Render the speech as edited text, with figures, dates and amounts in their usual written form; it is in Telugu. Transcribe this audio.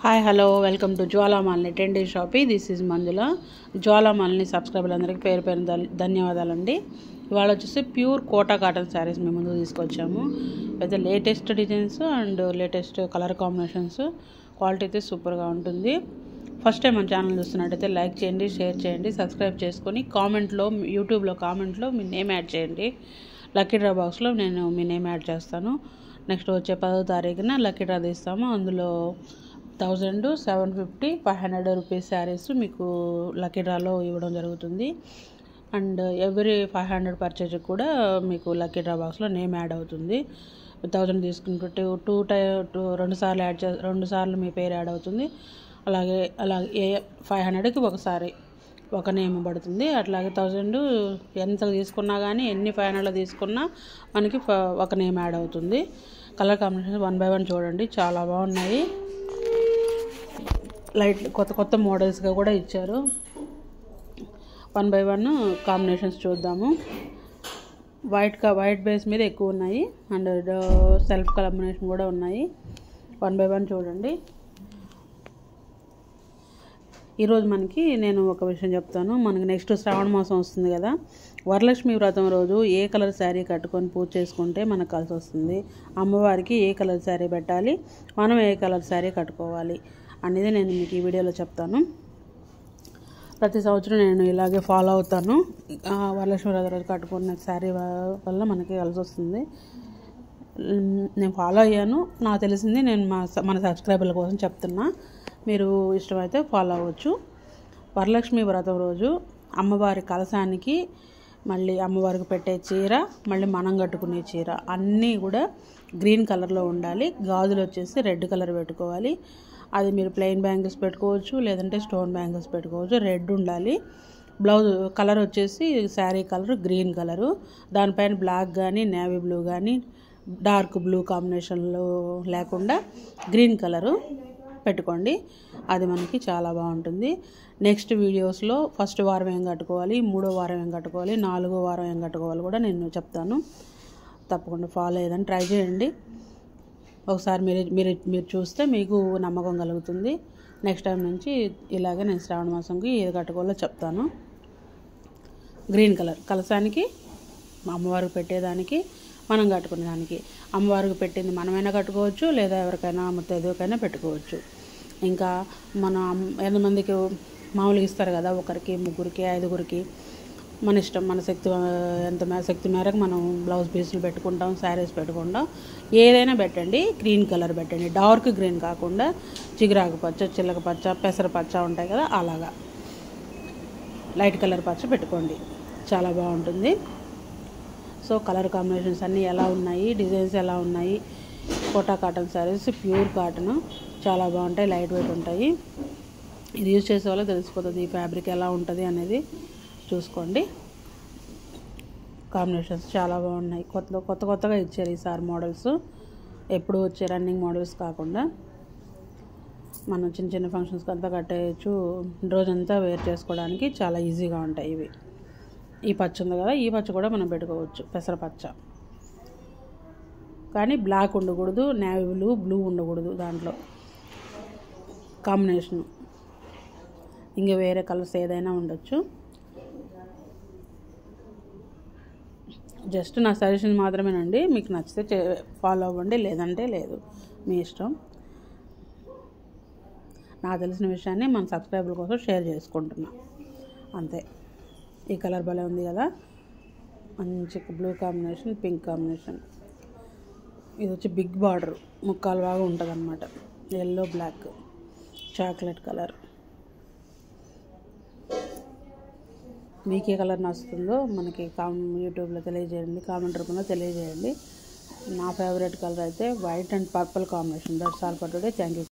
Hi hello welcome to Jwalamalini 10 Days shopping. This is Manjula. Jwalamalini సబ్స్క్రైబర్లందరికీ పేరు పేరు ధన్యవాదాలండి. ఇవాళ వచ్చేసి ప్యూర్ కోటా కాటన్ శారీస్ మేము ముందుకు తీసుకొచ్చాము. అయితే latest designs and latest colour combinations, quality అయితే సూపర్గా ఉంటుంది. ఫస్ట్ టైం మన ఛానల్ చూస్తున్నట్టయితే లైక్ చేయండి, షేర్ చేయండి, సబ్స్క్రైబ్ చేసుకొని కామెంట్లో యూట్యూబ్లో కామెంట్లో మీ నేమ్ యాడ్ చేయండి. లక్కీ డ్రా బాక్స్లో నేను మీ నేమ్ యాడ్ చేస్తాను. నెక్స్ట్ వచ్చే 10వ తారీఖున లక్కీ డ్రా తీస్తాము. అందులో 1000, 750, 500 రూపీస్ శారీస్ మీకు లక్కీ డ్రాలో ఇవ్వడం జరుగుతుంది. అండ్ ఎవ్రీ 500 పర్చేజ్ కూడా మీకు లక్కీ డ్రా బాక్స్లో నేమ్ యాడ్ అవుతుంది. 1000 తీసుకుంటే 2 సార్లు యాడ్ 2 సార్లు మీ పేరు యాడ్ అవుతుంది. అలాగే 500కి ఒకసారి ఒక నేమ్ పడుతుంది. అట్లాగే 1000 ఎంత తీసుకున్నా కానీ ఎన్ని 500 తీసుకున్నా మనకి ఒక నేమ్ యాడ్ అవుతుంది. కలర్ కాంబినేషన్ 1 by 1 చూడండి, చాలా బాగున్నాయి. లైట్ కొత్త మోడల్స్గా కూడా ఇచ్చారు. 1 by 1 కాంబినేషన్స్ చూద్దాము. వైట్ బేస్ మీద ఎక్కువ ఉన్నాయి అండ్ సెల్ఫ్ కాంబినేషన్ కూడా ఉన్నాయి. 1 by 1 చూడండి. ఈరోజు నేను ఒక విషయం చెప్తాను. మనకి నెక్స్ట్ శ్రావణ మాసం వస్తుంది కదా. వరలక్ష్మి వ్రతం రోజు ఏ కలర్ శారీ కట్టుకొని పూజ చేసుకుంటే మనకు కలిసి వస్తుంది, అమ్మవారికి ఏ కలర్ శారీ పెట్టాలి, మనం ఏ కలర్ శారీ కట్టుకోవాలి అనేది నేను మీకు ఈ వీడియోలో చెప్తాను. ప్రతి సంవత్సరం నేను ఇలాగే ఫాలో అవుతాను. వరలక్ష్మి వ్రతం రోజు కట్టుకున్న శారీ వల్ల మనకి కలిసి వస్తుంది. నేను ఫాలో అయ్యాను, నాకు తెలిసింది నేను మన సబ్స్క్రైబర్ల కోసం చెప్తున్నా. మీరు ఇష్టమైతే ఫాలో అవ్వచ్చు. వరలక్ష్మి వ్రతం రోజు అమ్మవారి కలశానికి, మళ్ళీ అమ్మవారికి పెట్టే చీర, మళ్ళీ మనం కట్టుకునే చీర అన్నీ కూడా గ్రీన్ కలర్లో ఉండాలి. గాజులు వచ్చేసి రెడ్ కలర్ పెట్టుకోవాలి. అది మీరు ప్లెయిన్ బ్యాంగిల్స్ పెట్టుకోవచ్చు, లేదంటే స్టోన్ బ్యాంగిల్స్ పెట్టుకోవచ్చు. రెడ్ ఉండాలి. బ్లౌజ్ కలర్ వచ్చేసి శారీ కలర్ గ్రీన్ కలరు, దానిపైన బ్లాక్ కానీ నేవీ బ్లూ కానీ డార్క్ బ్లూ కాంబినేషన్లో లేకుండా గ్రీన్ కలరు పెట్టుకోండి. అది మనకి చాలా బాగుంటుంది. నెక్స్ట్ వీడియోస్లో ఫస్ట్ వారం ఏం కట్టుకోవాలి, 3వ వారం ఏం కట్టుకోవాలి, 4వ వారం ఏం కట్టుకోవాలి కూడా నేను చెప్తాను. తప్పకుండా ఫాలో అయ్యేదని ట్రై చేయండి. ఒకసారి మీరు చూస్తే మీకు నమ్మకం కలుగుతుంది. నెక్స్ట్ టైం నుంచి ఇలాగే నేను శ్రావణ మాసంకి ఏది కట్టుకోవాలో చెప్తాను. గ్రీన్ కలర్ కలశానికి, అమ్మవారికి పెట్టేదానికి, మనం కట్టుకునేదానికి. అమ్మవారికి పెట్టింది మనమైనా కట్టుకోవచ్చు, లేదా ఎవరికైనా ముత్తైదుకైనా పెట్టుకోవచ్చు. ఇంకా మన ఎంతమందికి మామూలుగా ఇస్తారు కదా, 1కి, 3కి, 5గురికి మన ఇష్టం. మన శక్తి మేరకు మనం బ్లౌజ్ పీసులు పెట్టుకుంటాం, శారీస్ పెట్టుకుంటాం. ఏదైనా పెట్టండి, గ్రీన్ కలర్ పెట్టండి. డార్క్ గ్రీన్ కాకుండా చిగురాకు పచ్చ, చిల్లక పచ్చ, పెసర పచ్చ ఉంటాయి కదా, అలాగా లైట్ కలర్ పచ్చ పెట్టుకోండి, చాలా బాగుంటుంది. సో కలర్ కాంబినేషన్స్ అన్నీ ఎలా ఉన్నాయి, డిజైన్స్ ఎలా ఉన్నాయి. Kota cotton saris pure cotton చాలా బాగుంటాయి, లైట్ వెయిట్ ఉంటాయి. ఇది యూజ్ చేసే వాళ్ళకి తెలిసిపోతుంది ఈ ఫ్యాబ్రిక్ ఎలా ఉంటుంది అనేది. చూసుకోండి, కాంబినేషన్స్ చాలా బాగున్నాయి. కొత్తగా ఇచ్చారు ఈసారి మోడల్స్. ఎప్పుడు వచ్చే రన్నింగ్ మోడల్స్ కాకుండా మనం చిన్న ఫంక్షన్స్కి అంతా కట్టేయచ్చు. రోజంతా వేర్ చేసుకోవడానికి చాలా ఈజీగా ఉంటాయి ఇవి. ఈ పచ్చ ఉంది కదా, ఈ పచ్చ కూడా మనం పెట్టుకోవచ్చు, పెసరపచ్చ. కానీ బ్లాక్ ఉండకూడదు, నేవీ బ్లూ ఉండకూడదు దాంట్లో కాంబినేషను. ఇంకా వేరే కలర్స్ ఏదైనా ఉండొచ్చు. జస్ట్ నా సజెషన్ మాత్రమేనండి. మీకు నచ్చితే ఫాలో అవ్వండి, లేదంటే లేదు, మీ ఇష్టం. నాకు తెలిసిన విషయాన్ని మన సబ్స్క్రైబర్ల కోసం షేర్ చేసుకుంటున్నా, అంతే. ఈ కలర్ భలే ఉంది కదా, మంచి బ్లూ కాంబినేషన్, పింక్ కాంబినేషన్. ఇది వచ్చి బిగ్ బార్డర్, ముక్కాలు బాగా ఉంటుంది అన్నమాట. Yellow, black, chocolate colour. మీకు ఏ కలర్ నచ్చుతుందో మనకి యూట్యూబ్లో తెలియజేయండి, కామెంట్ రూపంలో తెలియజేయండి. నా ఫేవరెట్ కలర్ అయితే white and purple combination. That's all for today. Thank you.